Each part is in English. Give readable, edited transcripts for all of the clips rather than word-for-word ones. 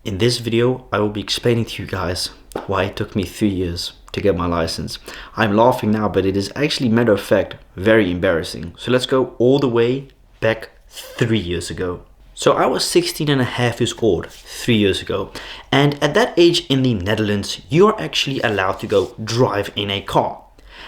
In this video, I will be explaining to you guys why it took me 3 years to get my license. I'm laughing now, but it is actually, matter of fact, very embarrassing. So let's go all the way back 3 years ago. So I was 16 and a half years old 3 years ago. And at that age in the Netherlands, you are actually allowed to go drive in a car.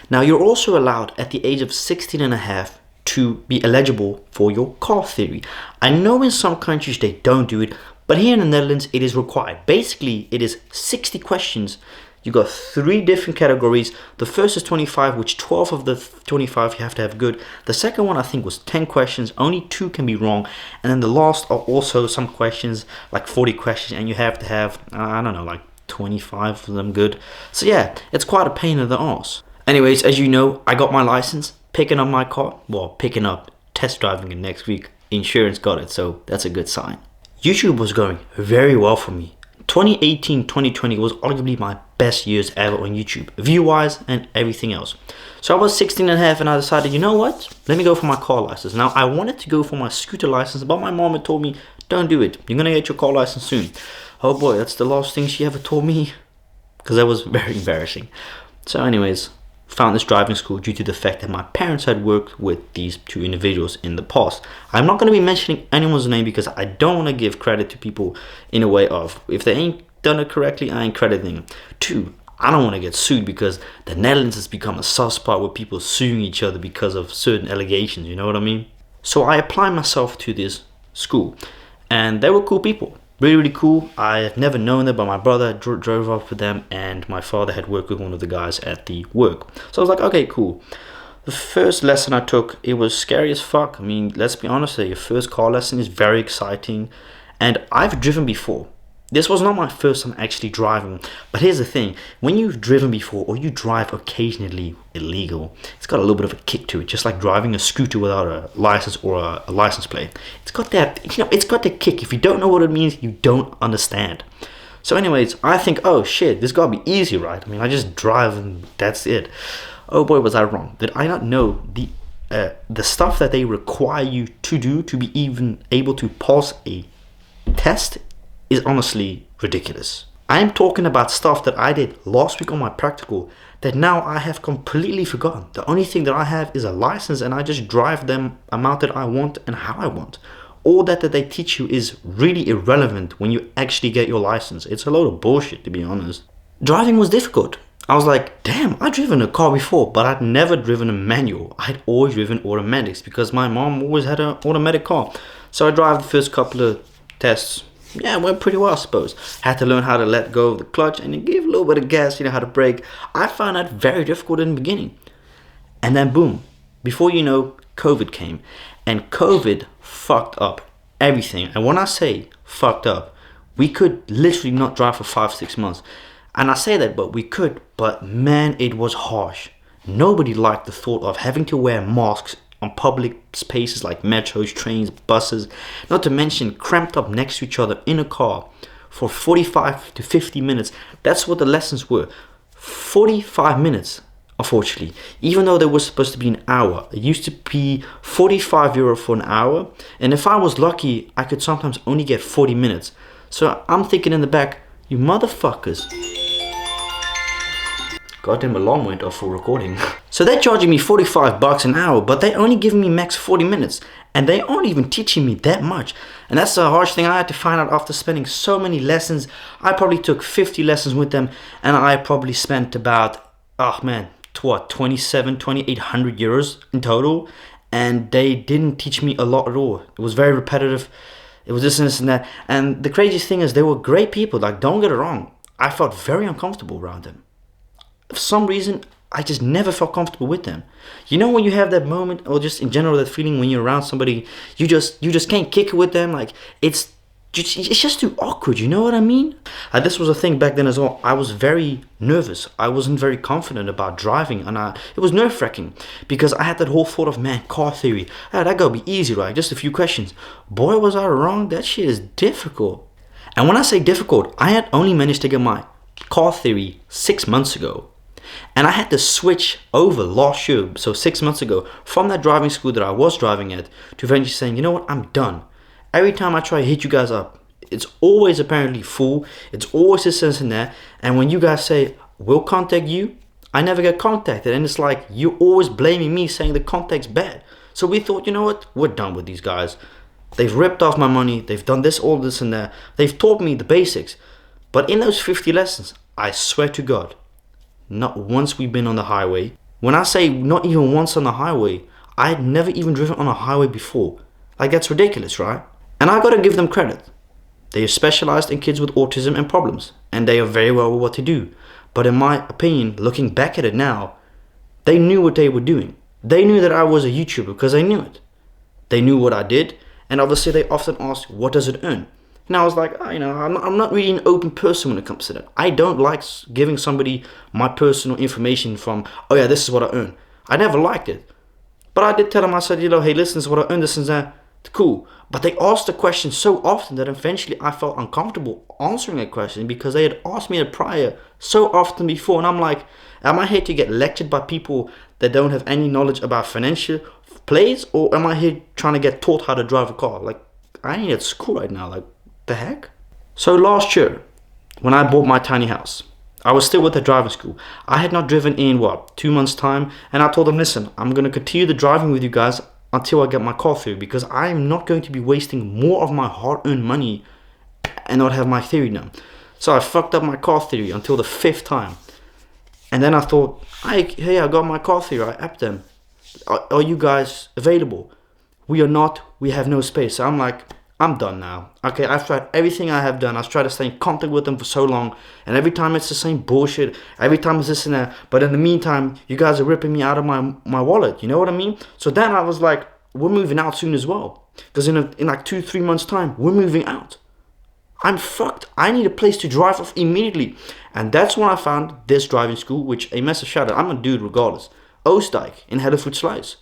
Now you're also allowed at the age of 16 and a half to be eligible for your car theory. I know in some countries they don't do it, but here in the Netherlands it is required. Basically, it is 60 questions. You got 3 different categories. The first is 25, which 12 of the 25 you have to have good. The second one I think was 10 questions, only 2 can be wrong. And then the last are also some questions, like 40 questions, and you have to have, I don't know, like 25 of them good. So yeah, it's quite a pain in the arse. Anyways, as you know, I got my license, picking up my car, picking up, test driving it next week. Insurance got it, so that's a good sign. YouTube was going very well for me. 2018, 2020 was arguably my best years ever on YouTube, view-wise and everything else. So I was 16 and a half and I decided, you know what? Let me go for my car license. Now, I wanted to go for my scooter license, but my mom had told me, don't do it. You're going to get your car license soon. Oh boy, that's the last thing she ever told me, because that was very embarrassing. So anyways, found this driving school due to the fact that my parents had worked with these 2 individuals in the past. I'm not going to be mentioning anyone's name because I don't want to give credit to people in a way of, if they ain't done it correctly, I ain't crediting them. 2, I don't want to get sued because the Netherlands has become a soft spot where people suing each other because of certain allegations, you know what I mean? So I applied myself to this school and they were cool people. Really cool. I have never known them, but my brother drove up with them and my father had worked with one of the guys at the work. So I was like, okay, cool. The first lesson I took, it was scary as fuck. I mean, let's be honest, your first car lesson is very exciting. And I've driven before. This was not my first time actually driving. But here's the thing. When you've driven before or you drive occasionally illegal, it's got a little bit of a kick to it. Just like driving a scooter without a license or a license plate. It's got that, it's got the kick. If you don't know what it means, you don't understand. So anyways, I think, oh shit, this gotta be easy, right? I mean, I just drive and that's it. Oh boy, was I wrong. Did I not know the stuff that they require you to do to be even able to pass a test is honestly ridiculous. I'm talking about stuff that I did last week on my practical that now I have completely forgotten. The only thing that I have is a license and I just drive them amount that I want and how I want. All that they teach you is really irrelevant when you actually get your license. It's a load of bullshit, to be honest. Driving was difficult. I was like, damn, I've driven a car before, but I'd never driven a manual. I'd always driven automatics because my mom always had an automatic car. So I drive the first couple of tests. Yeah, it went pretty well, I suppose. Had to learn how to let go of the clutch and give a little bit of gas, how to brake. I found that very difficult in the beginning. And then boom, before you know, COVID came. And COVID fucked up everything. And when I say fucked up, we could literally not drive for 5-6 months. And I say that, but we could. But man, it was harsh. Nobody liked the thought of having to wear masks on public spaces like metros, trains, buses, not to mention cramped up next to each other in a car for 45 to 50 minutes. That's what the lessons were. 45 minutes, unfortunately. Even though they were supposed to be an hour. It used to be €45 for an hour. And if I was lucky, I could sometimes only get 40 minutes. So I'm thinking in the back, you motherfuckers. Goddamn alarm went off for recording. So they're charging me $45 an hour, but they only giving me max 40 minutes. And they aren't even teaching me that much. And that's the harsh thing I had to find out after spending so many lessons. I probably took 50 lessons with them. And I probably spent about, 2,800 euros in total. And they didn't teach me a lot at all. It was very repetitive. It was this and this and that. And the craziest thing is they were great people. Like, don't get it wrong. I felt very uncomfortable around them. For some reason, I just never felt comfortable with them. You know when you have that moment, or just in general that feeling when you're around somebody, you just can't kick it with them. Like it's just too awkward. You know what I mean? This was a thing back then as well. I was very nervous. I wasn't very confident about driving, and it was nerve-wracking because I had that whole thought of, man, car theory. That gotta be easy, right? Just a few questions. Boy, was I wrong. That shit is difficult. And when I say difficult, I had only managed to get my car theory 6 months ago. And I had to switch over last year, so 6 months ago, from that driving school that I was driving at to eventually saying, you know what, I'm done. Every time I try to hit you guys up, It's always apparently full. It's always a sense in there. And when you guys say, we'll contact you, I never get contacted. And it's like, you're always blaming me, saying the contact's bad. So we thought, you know what? We're done with these guys. They've ripped off my money. They've done this, all this and that. They've taught me the basics. But in those 50 lessons, I swear to God, not once we've been on the highway. When I say not even once on the highway, I had never even driven on a highway before. Like, that's ridiculous, right? And I gotta give them credit. They are specialized in kids with autism and problems, and they are very well with what to do. But in my opinion, looking back at it now, they knew what they were doing. They knew that I was a YouTuber because they knew it. They knew what I did, and obviously they often asked, what does it earn? And I was like, oh, I'm not really an open person when it comes to that. I don't like giving somebody my personal information from, oh yeah, this is what I earn. I never liked it. But I did tell them, I said, hey, listen, this is what I earn, this and that. Cool. But they asked the question so often that eventually I felt uncomfortable answering that question because they had asked me it prior so often before. And I'm like, am I here to get lectured by people that don't have any knowledge about financial plays? Or am I here trying to get taught how to drive a car? Like, I ain't at school right now. Like, the heck? So last year, when I bought my tiny house, I was still with the driving school. I had not driven in, 2 months' time. And I told them, listen, I'm going to continue the driving with you guys until I get my car through, because I'm not going to be wasting more of my hard-earned money and not have my theory done. So I fucked up my car theory until the 5th time. And then I thought, hey, I got my car theory. I apped them. Are you guys available? We are not. We have no space. So I'm like, I'm done now. Okay, I've tried everything I have done. I've tried to stay in contact with them for so long. And every time it's the same bullshit. Every time it's this and that. But in the meantime, you guys are ripping me out of my wallet. You know what I mean? So then I was like, we're moving out soon as well. Because in like 2-3 months time, we're moving out. I'm fucked. I need a place to drive off immediately. And that's when I found this driving school, which a massive shout out. I'm a dude regardless. Oostdijk in Hellevoetsluis.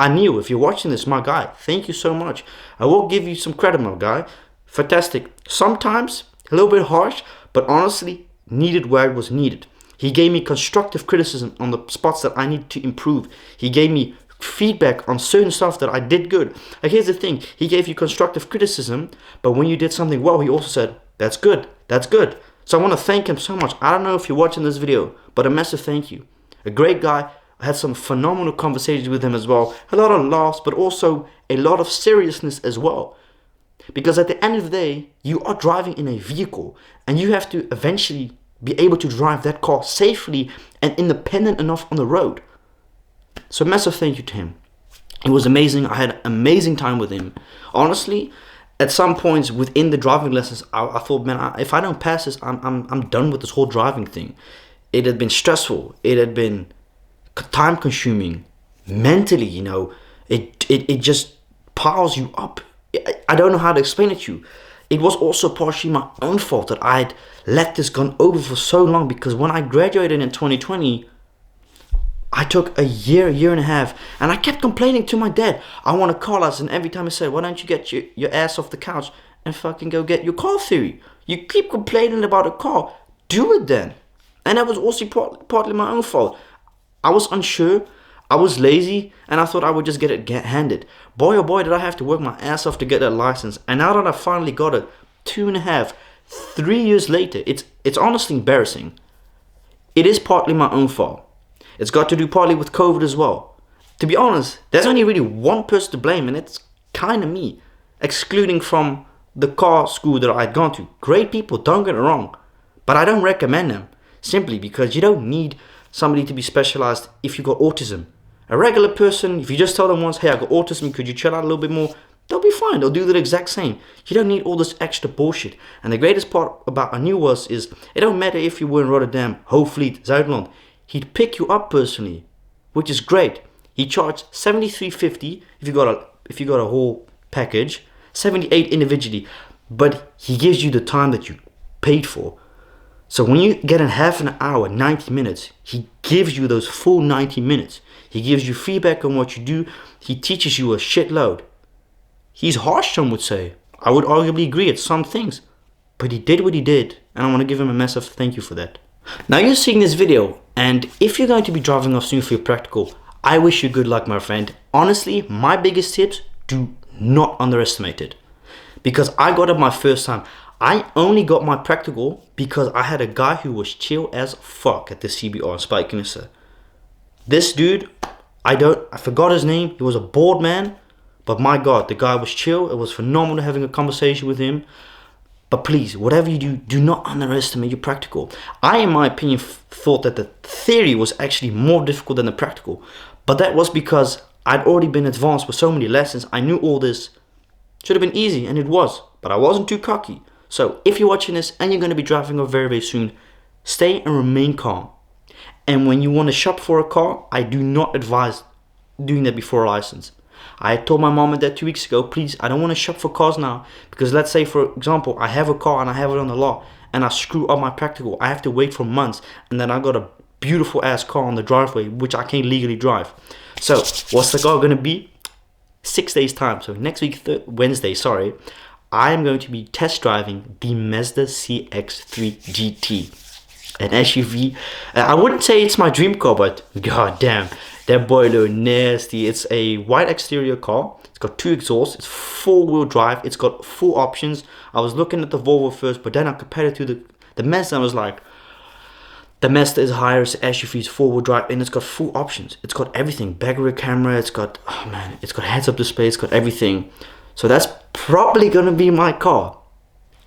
I knew, if you're watching this, my guy, thank you so much. I will give you some credit, my guy. Fantastic. Sometimes a little bit harsh, but honestly, needed where it was needed. He gave me constructive criticism on the spots that I needed to improve. He gave me feedback on certain stuff that I did good. Like, here's the thing. He gave you constructive criticism, but when you did something well, he also said, that's good. That's good. So I want to thank him so much. I don't know if you're watching this video, but a massive thank you. A great guy. I had some phenomenal conversations with him as well. A lot of laughs, but also a lot of seriousness as well. Because at the end of the day, you are driving in a vehicle and you have to eventually be able to drive that car safely and independent enough on the road. So massive thank you to him. It was amazing. I had an amazing time with him. Honestly, at some points within the driving lessons, I thought, man, if I don't pass this, I'm done with this whole driving thing. It had been stressful. It had been time consuming mentally, it just piles you up. I don't know how to explain it to you. It was also partially my own fault that I'd let this gone over for so long, because when I graduated in 2020, I took a year and a half, and I kept complaining to my dad, I want a car license. And every time I said, why don't you get your ass off the couch and fucking go get your car theory? You keep complaining about a car, do it then. And that was also partly my own fault. I was unsure, I was lazy, and I thought I would just get it handed. Boy, oh boy, did I have to work my ass off to get that license. And now that I finally got it, 2.5, 3 years later, it's honestly embarrassing. It is partly my own fault. It's got to do partly with COVID as well. To be honest, there's only really one person to blame, and it's kind of me. Excluding from the car school that I'd gone to. Great people, don't get it wrong. But I don't recommend them. Simply because you don't need somebody to be specialized if you got autism. A regular person, if you just tell them once, hey, I got autism, could you chill out a little bit more? They'll be fine. They'll do the exact same. You don't need all this extra bullshit. And the greatest part about Aniel is, it don't matter if you were in Rotterdam, Hoofvliet, Zuidland. He'd pick you up personally, which is great. He charged $73.50 if you got a whole package, $78 individually. But he gives you the time that you paid for. So when you get in half an hour, 90 minutes, he gives you those full 90 minutes. He gives you feedback on what you do. He teaches you a shitload. He's harsh, some would say. I would arguably agree at some things. But he did what he did, and I want to give him a massive thank you for that. Now you're seeing this video, and if you're going to be driving off soon for your practical, I wish you good luck, my friend. Honestly, my biggest tips, do not underestimate it. Because I got it my first time. I only got my practical because I had a guy who was chill as fuck at the CBR in Spike Nissa. This dude, I forgot his name. He was a bored man, but my God, the guy was chill. It was phenomenal having a conversation with him. But please, whatever you do, do not underestimate your practical. I, in my opinion, thought that the theory was actually more difficult than the practical. But that was because I'd already been advanced with so many lessons. I knew all this should have been easy, and it was. But I wasn't too cocky. So if you're watching this and you're going to be driving off very, very soon, stay and remain calm. And when you want to shop for a car, I do not advise doing that before a license. I told my mom and dad 2 weeks ago, please, I don't want to shop for cars now. Because let's say, for example, I have a car and I have it on the lot and I screw up my practical. I have to wait for months and then I got a beautiful ass car on the driveway, which I can't legally drive. So what's the car going to be? 6 days time. So next week, Wednesday, I'm going to be test driving the Mazda CX-3 GT. An SUV. I wouldn't say it's my dream car, but god damn, that boy look nasty. It's a white exterior car. It's got 2 exhausts. It's 4-wheel drive. It's got full options. I was looking at the Volvo first, but then I compared it to the Mazda. I was like, the Mazda is higher, it's SUV, it's 4-wheel drive, and it's got full options. It's got everything. Back rear camera. It's got, oh man, it's got heads-up display. It's got everything. So that's probably gonna be my car.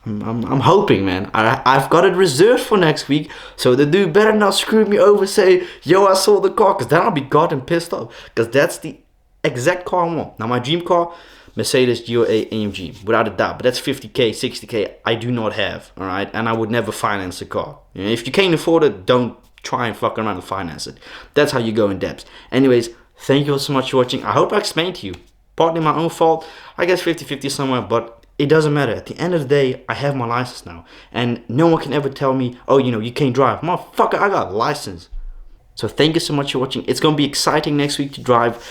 I'm hoping, man. I've got it reserved for next week, so the dude better not screw me over, say, yo, I saw the car, because then I'll be goddamn pissed off, because that's the exact car I want. Now, my dream car, Mercedes GLA AMG, without a doubt, but that's 50k, 60k, I do not have, all right, and I would never finance a car. You know, if you can't afford it, don't try and fuck around and finance it. That's how you go in debt. Anyways, thank you all so much for watching. I hope I explained to you, partly my own fault, I guess 50-50 somewhere, but it doesn't matter. At the end of the day, I have my license now. And no one can ever tell me, oh, you know, you can't drive. Motherfucker, I got a license. So thank you so much for watching. It's going to be exciting next week to drive.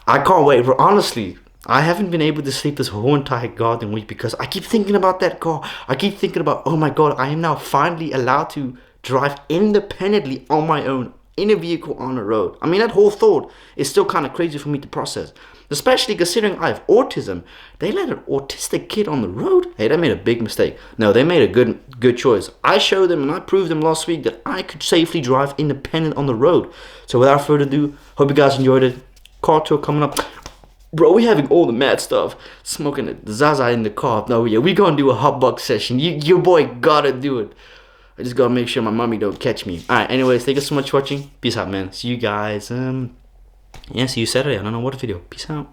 I can't wait. But honestly, I haven't been able to sleep this whole entire goddamn week because I keep thinking about that car. I keep thinking about, oh my God, I am now finally allowed to drive independently on my own in a vehicle on the road. I mean, that whole thought is still kind of crazy for me to process. Especially considering I have autism. They let an autistic kid on the road? Hey, they made a big mistake. No, they made a good choice. I showed them and I proved them last week that I could safely drive independent on the road. So without further ado, hope you guys enjoyed it. Car tour coming up. Bro, we having all the mad stuff. Smoking the Zaza in the car. No, yeah, we gonna do a hot box session. Your boy gotta do it. I just gotta make sure my mommy don't catch me. Alright, anyways, thank you so much for watching. Peace out, man. See you guys. Yeah, see you Saturday. I don't know what video. Peace out.